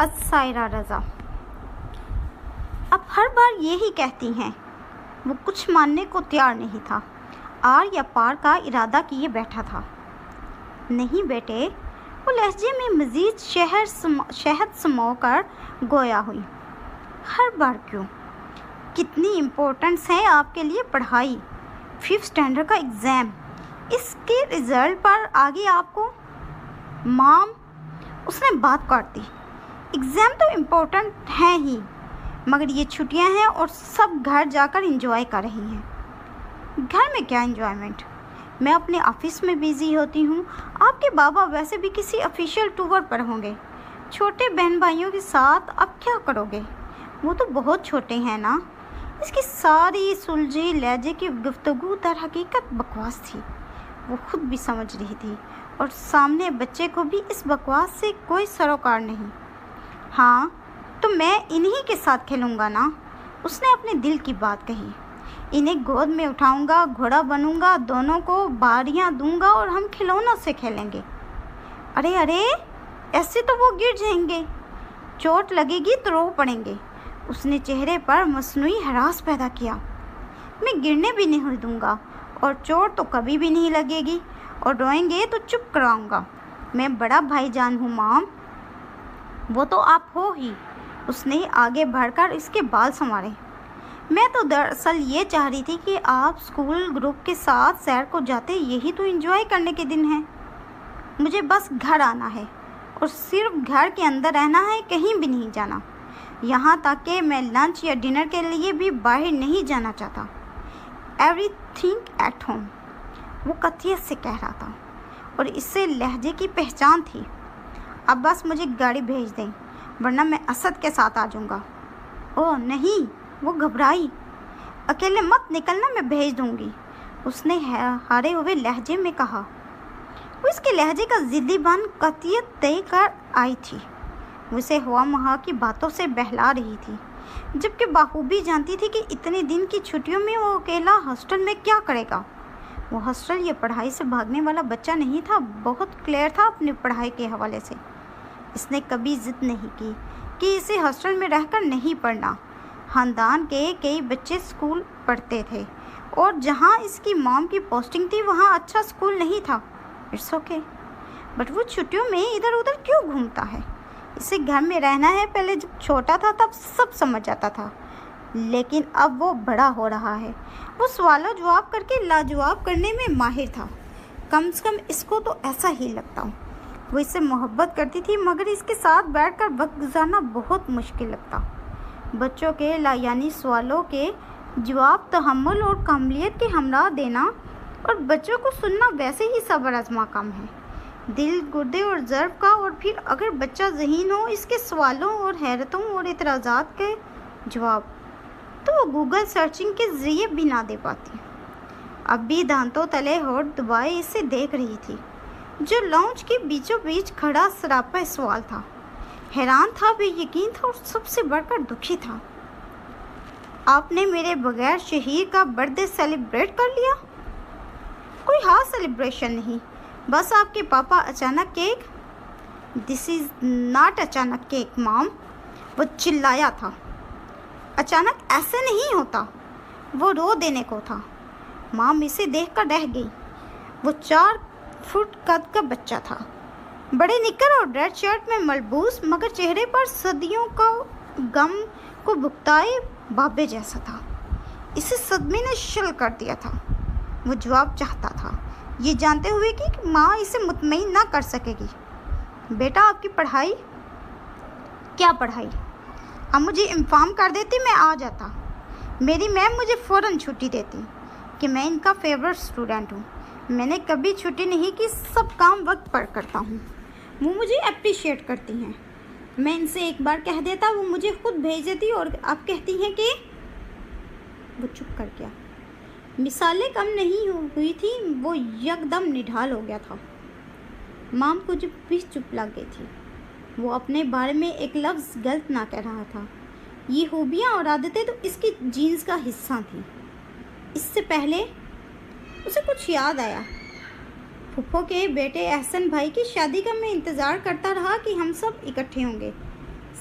السائرہ رضا اب ہر بار یہی کہتی ہیں۔ وہ کچھ ماننے کو تیار نہیں تھا، آر یا پار کا ارادہ کیے بیٹھا تھا۔ نہیں بیٹے، وہ لہجے میں مزید شہد سمو کر گویا ہوئی۔ ہر بار کیوں؟ کتنی امپورٹنس ہے آپ کے لیے پڑھائی، 5th اسٹینڈرڈ کا ایگزام، اس کے رزلٹ پر آگے آپ کو۔ مام، اس نے بات کاٹ دی، ایگزام تو امپورٹنٹ ہیں ہی، مگر یہ چھٹیاں ہیں اور سب گھر جا کر انجوائے کر رہی ہیں۔ گھر میں کیا انجوائمنٹ؟ میں اپنے آفس میں بیزی ہوتی ہوں، آپ کے بابا ویسے بھی کسی افیشیل ٹور پر ہوں گے۔ چھوٹے بہن بھائیوں کے ساتھ اب کیا کرو گے؟ وہ تو بہت چھوٹے ہیں نا۔ اس کی ساری سلجھی لہجے کی گفتگو در حقیقت بکواس تھی۔ وہ خود بھی سمجھ رہی تھی اور سامنے بچے کو بھی اس بکواس سے کوئی سروکار نہیں۔ ہاں تو میں انہی کے ساتھ کھیلوں گا نا، اس نے اپنے دل کی بات کہی۔ انہیں گود میں اٹھاؤں گا، گھوڑا بنوں گا، دونوں کو باریاں دوں گا اور ہم کھلونوں سے کھیلیں گے۔ ارے ارے، ایسے تو وہ گر جائیں گے، چوٹ لگے گی تو رو پڑیں گے۔ اس نے چہرے پر مصنوعی ہراس پیدا کیا۔ میں گرنے بھی نہیں دوں گا اور چوٹ تو کبھی بھی نہیں لگے گی، اور روئیں گے تو چپ کراؤں گا۔ میں بڑا بھائی جان ہوں مام۔ وہ تو آپ ہو ہی، اس نے آگے بڑھ کر اس کے بال سنوارے۔ میں تو دراصل یہ چاہ رہی تھی کہ آپ اسکول گروپ کے ساتھ سیر کو جاتے، یہی تو انجوائے کرنے کے دن ہیں۔ مجھے بس گھر آنا ہے اور صرف گھر کے اندر رہنا ہے، کہیں بھی نہیں جانا۔ یہاں تک کہ میں لنچ یا ڈنر کے لیے بھی باہر نہیں جانا چاہتا۔ ایوری تھنگ ایٹ ہوم، وہ قطعیت سے کہہ رہا تھا اور اس سے لہجے کی پہچان تھی۔ اب بس مجھے گاڑی بھیج دیں، ورنہ میں اسد کے ساتھ آ جاؤں گا۔ اوہ نہیں، وہ گھبرائی۔ اکیلے مت نکلنا، میں بھیج دوں گی، اس نے ہارے ہوئے لہجے میں کہا۔ وہ اس کے لہجے کا ضدی بن قطعیت دے کر آئی تھی۔ وہ اسے ہوا مہا کی باتوں سے بہلا رہی تھی، جبکہ بخوبی جانتی تھی کہ اتنے دن کی چھٹیوں میں وہ اکیلا ہاسٹل میں کیا کرے گا۔ وہ ہاسٹل یہ پڑھائی سے بھاگنے والا بچہ نہیں تھا، بہت کلیئر تھا اپنی پڑھائی کے حوالے سے۔ اس نے کبھی ضد نہیں کی کہ اسے ہاسٹل میں رہ کر نہیں پڑھنا۔ خاندان کے کئی بچے اسکول پڑھتے تھے اور جہاں اس کی مام کی پوسٹنگ تھی وہاں اچھا اسکول نہیں تھا۔ اٹس اوکے، بٹ وہ چھٹیوں میں ادھر ادھر کیوں گھومتا ہے؟ اسے گھر میں رہنا ہے۔ پہلے جب چھوٹا تھا تب سب سمجھ آتا تھا، لیکن اب وہ بڑا ہو رہا ہے۔ وہ سوالوں جواب کر کے لاجواب کرنے میں ماہر تھا، کم سے کم اس کو تو ایسا ہی لگتا۔ وہ اس سے محبت کرتی تھی، مگر اس کے ساتھ بیٹھ کر وقت گزارنا بہت مشکل لگتا۔ بچوں کے لایعنی سوالوں کے جواب تحمل اور کاملیت کے ہمراہ دینا اور بچوں کو سننا ویسے ہی صبر آزما کام ہے، دل، گردے اور ضرب کا۔ اور پھر اگر بچہ ذہین ہو، اس کے سوالوں اور حیرتوں اور اعتراضات کے جواب تو وہ گوگل سرچنگ کے ذریعے بھی نہ دے پاتی۔ اب بھی دانتوں تلے ہونٹ دبائے اسے دیکھ رہی تھی، جو لاؤنج کے بیچوں بیچ کھڑا سراپا سوال تھا۔ حیران تھا، بے یقین تھا اور سب سے بڑھ کر دکھی تھا۔ آپ نے میرے بغیر شہیر کا برتھ ڈے سیلیبریٹ کر لیا؟ کوئی خاص سیلیبریشن نہیں، بس آپ کے پاپا اچانک کیک۔ دس از ناٹ اچانک کیک مام، وہ چلایا تھا۔ اچانک ایسے نہیں ہوتا، وہ رو دینے کو تھا۔ مام اسے دیکھ کر رہ گئی۔ وہ 4 فٹ قد کا بچہ تھا، بڑے نکر اور ریڈ شرٹ میں ملبوس، مگر چہرے پر صدیوں کا غم کو بھگتائے بابے جیسا تھا۔ اسے صدمے نے شل کر دیا تھا۔ وہ جواب چاہتا تھا، یہ جانتے ہوئے کہ ماں اسے مطمئن نہ کر سکے گی۔ بیٹا، آپ کی پڑھائی؟ کیا پڑھائی؟ اب مجھے انفارم کر دیتی، میں آ جاتا۔ میری میم مجھے فوراً چھٹی دیتی کہ میں ان کا فیورٹ اسٹوڈنٹ ہوں۔ میں نے کبھی چھٹی نہیں کی، سب کام وقت پر کرتا ہوں۔ وہ مجھے اپریشیٹ کرتی ہیں۔ میں ان سے ایک بار کہہ دیتا، وہ مجھے خود بھیج دیتی، اور آپ کہتی ہیں کہ… وہ چپ کر گیا۔ مثالیں کم نہیں ہوئی تھی، وہ یکدم نڈھال ہو گیا تھا۔ مام کو جب بھی چپ لگ گئی تھی، وہ اپنے بارے میں ایک لفظ غلط نہ کہہ رہا تھا۔ یہ خوبیاں اور عادتیں تو اس کی جینز کا حصہ تھیں۔ اس سے پہلے اسے کچھ یاد آیا۔ پھپھو کے بیٹے احسن بھائی کی شادی کا میں انتظار کرتا رہا کہ ہم سب اکٹھے ہوں گے۔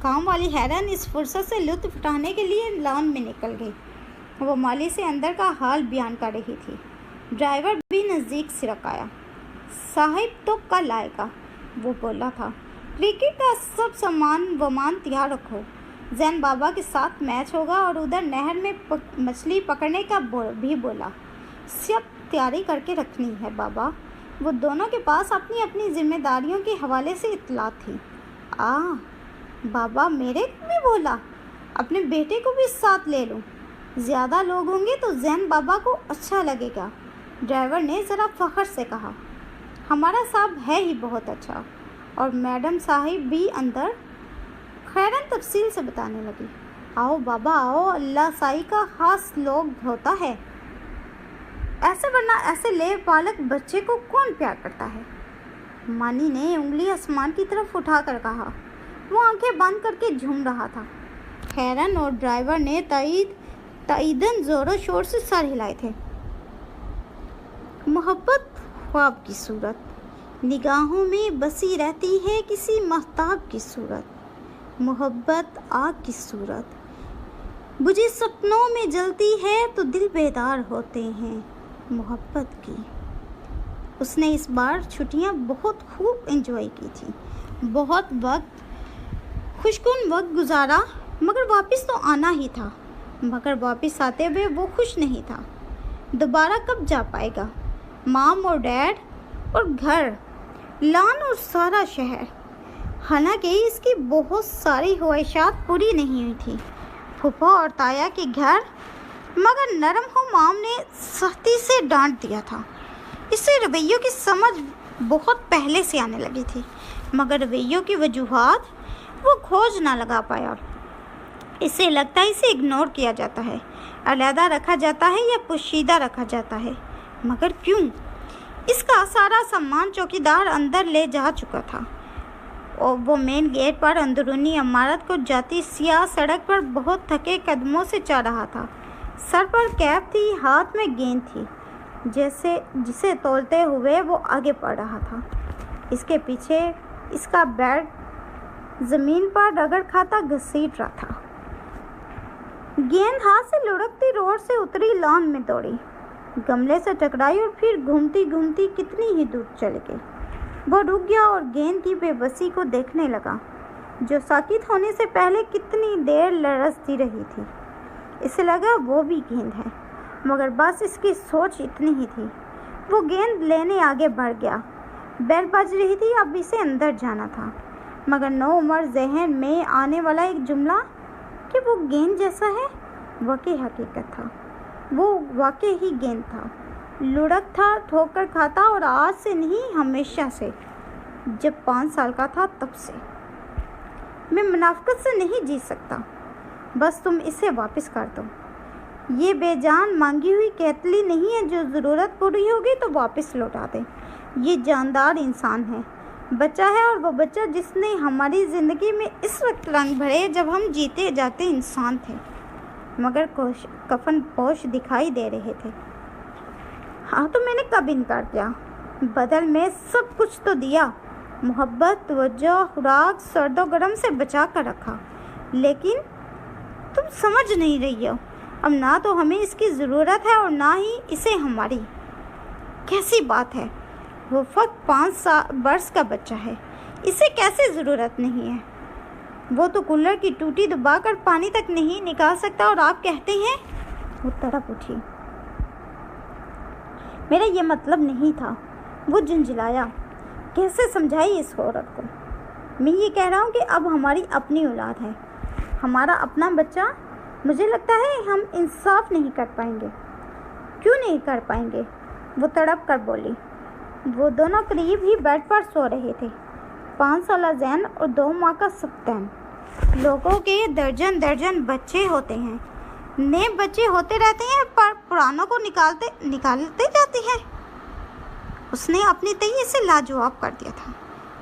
کام والی حیران اس فرصت سے لطف اٹھانے کے لیے لان میں نکل گئی۔ وہ مالی سے اندر کا حال بیان کر رہی تھی۔ ڈرائیور بھی نزدیک سرک آیا۔ صاحب تو کل آئے گا، وہ بولا تھا۔ کرکٹ کا سب سامان ومان تیار رکھو، زین بابا کے ساتھ میچ ہوگا اور ادھر نہر میں مچھلی پکڑنے کا بھی بولا۔ سب تیاری کر کے رکھنی ہے بابا۔ وہ دونوں کے پاس اپنی اپنی ذمہ داریوں کے حوالے سے اطلاع تھی۔ بابا میرے کو بھی بولا اپنے بیٹے کو بھی ساتھ لے لوں، زیادہ لوگ ہوں گے تو زین بابا کو اچھا لگے گا۔ ڈرائیور نے ذرا فخر سے کہا۔ ہمارا صاحب ہے ہی بہت اچھا، اور میڈم صاحب بھی اندر۔ خیرن تفصیل سے بتانے لگی۔ آؤ بابا آؤ، اللہ سائی کا خاص لوگ ہوتا ہے ایسے، ورنہ ایسے لے بالک بچے کو کون پیار کرتا ہے؟ مانی نے انگلی آسمان کی طرف اٹھا کر کہا۔ وہ آنکھیں بند کر کے جھوم رہا تھا۔ خیرن اور ڈرائیور نے تائیداً زور و شور سے سر ہلائے تھے۔ محبت خواب کی صورت، نگاہوں میں بسی رہتی ہے کسی مہتاب کی صورت۔ محبت آگ کی صورت، بجھے سپنوں میں جلتی ہے تو دل بیدار ہوتے ہیں محبت کی۔ اس نے اس بار چھٹیاں بہت خوب انجوائے کی تھی، بہت وقت خوشگوار وقت گزارا، مگر واپس تو آنا ہی تھا۔ مگر واپس آتے ہوئے وہ خوش نہیں تھا۔ دوبارہ کب جا پائے گا؟ مام اور ڈیڈ اور گھر، لان اور سارا شہر۔ حالانکہ اس کی بہت ساری خواہشات پوری نہیں ہوئی تھی۔ پھوپھا اور تایا کے گھر، مگر نرم ہو مام نے سختی سے ڈانٹ دیا تھا۔ اسے رویوں کی سمجھ بہت پہلے سے آنے لگی تھی، مگر رویوں کی وجوہات وہ کھوج نہ لگا پایا۔ اسے لگتا ہے اسے اگنور کیا جاتا ہے، علیحدہ رکھا جاتا ہے یا پوشیدہ رکھا جاتا ہے، مگر کیوں؟ اس کا سارا سامان چوکیدار اندر لے جا چکا تھا، اور وہ مین گیٹ پر اندرونی عمارت کو جاتی سیاہ سڑک پر بہت تھکے قدموں سے چل رہا تھا۔ سر پر کیپ تھی، ہاتھ میں گیند تھی، جسے تولتے ہوئے وہ آگے بڑھ رہا تھا۔ اس کے پیچھے اس کا بیگ زمین پر رگڑ کھاتا گھسیٹ رہا تھا۔ گیند ہاتھ سے لڑکتی روڈ سے اتری، لان میں دوڑی، گملے سے ٹکرائی اور پھر گھومتی گھومتی کتنی ہی دور چل گئی۔ وہ رک گیا اور گیند کی بے بسی کو دیکھنے لگا، جو ساکت ہونے سے پہلے کتنی دیر لرزتی رہی تھی۔ اسے لگا وہ بھی گیند ہے، مگر بس اس کی سوچ اتنی ہی تھی۔ وہ گیند لینے آگے بڑھ گیا۔ بیل بج رہی تھی، اب اسے اندر جانا تھا، مگر نو عمر ذہن میں آنے والا ایک جملہ کہ وہ گیند جیسا ہے واقعی حقیقت تھا۔ وہ واقعی ہی گیند تھا، لڑک تھا، ٹھوکر کھاتا، اور آج سے نہیں ہمیشہ سے، جب 5 سال کا تھا تب سے۔ میں منافقت سے نہیں جی سکتا، بس تم اسے واپس کر دو۔ یہ بے جان مانگی ہوئی کیتلی نہیں ہے جو ضرورت پوری ہوگی تو واپس لوٹا دے۔ یہ جاندار انسان ہے، بچہ ہے، اور وہ بچہ جس نے ہماری زندگی میں اس وقت رنگ بھرے جب ہم جیتے جاتے انسان تھے، مگر کفن پوش دکھائی دے رہے تھے۔ ہاں تو میں نے کب انکار کیا؟ بدل میں سب کچھ تو دیا، محبت، توجہ، خوراک، سرد و گرم سے بچا کر رکھا، لیکن تم سمجھ نہیں رہی ہو۔ اب نہ تو ہمیں اس کی ضرورت ہے اور نہ ہی اسے ہماری۔ کیسی بات ہے؟ وہ فقط 5 برس کا بچہ ہے، اسے کیسے ضرورت نہیں ہے؟ وہ تو کولر کی ٹوٹی دبا کر پانی تک نہیں نکال سکتا، اور آپ کہتے ہیں؟ وہ تڑپ اٹھی۔ میرا یہ مطلب نہیں تھا، وہ جھنجھلایا۔ کیسے سمجھائی اس عورت کو؟ میں یہ کہہ رہا ہوں کہ اب ہماری اپنی اولاد ہے، ہمارا اپنا بچہ۔ مجھے لگتا ہے ہم انصاف نہیں کر پائیں گے۔ کیوں نہیں کر پائیں گے؟ وہ تڑپ کر بولی۔ وہ دونوں قریب ہی بیڈ پر سو رہے تھے، 5 سالہ زین اور 2 ماہ کا سبتین۔ لوگوں کے درجن درجن بچے ہوتے ہیں، نئے بچے ہوتے رہتے ہیں، پر پرانوں کو نکالتے جاتے ہیں۔ اس نے اپنی تہی سے لاجواب کر دیا تھا۔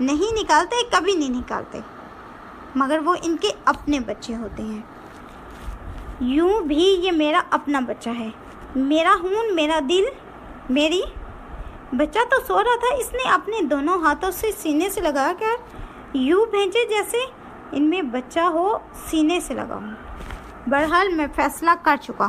نہیں نکالتے، کبھی نہیں نکالتے، مگر وہ ان کے اپنے بچے ہوتے ہیں۔ یوں بھی یہ میرا اپنا بچہ ہے، میرا خون، میرا دل، میری۔ بچہ تو سو رہا تھا، اس نے اپنے دونوں ہاتھوں سے سینے سے لگا کر یوں بھیجے جیسے ان میں بچہ ہو سینے سے لگاؤں۔ بہرحال میں فیصلہ کر چکا ہوں۔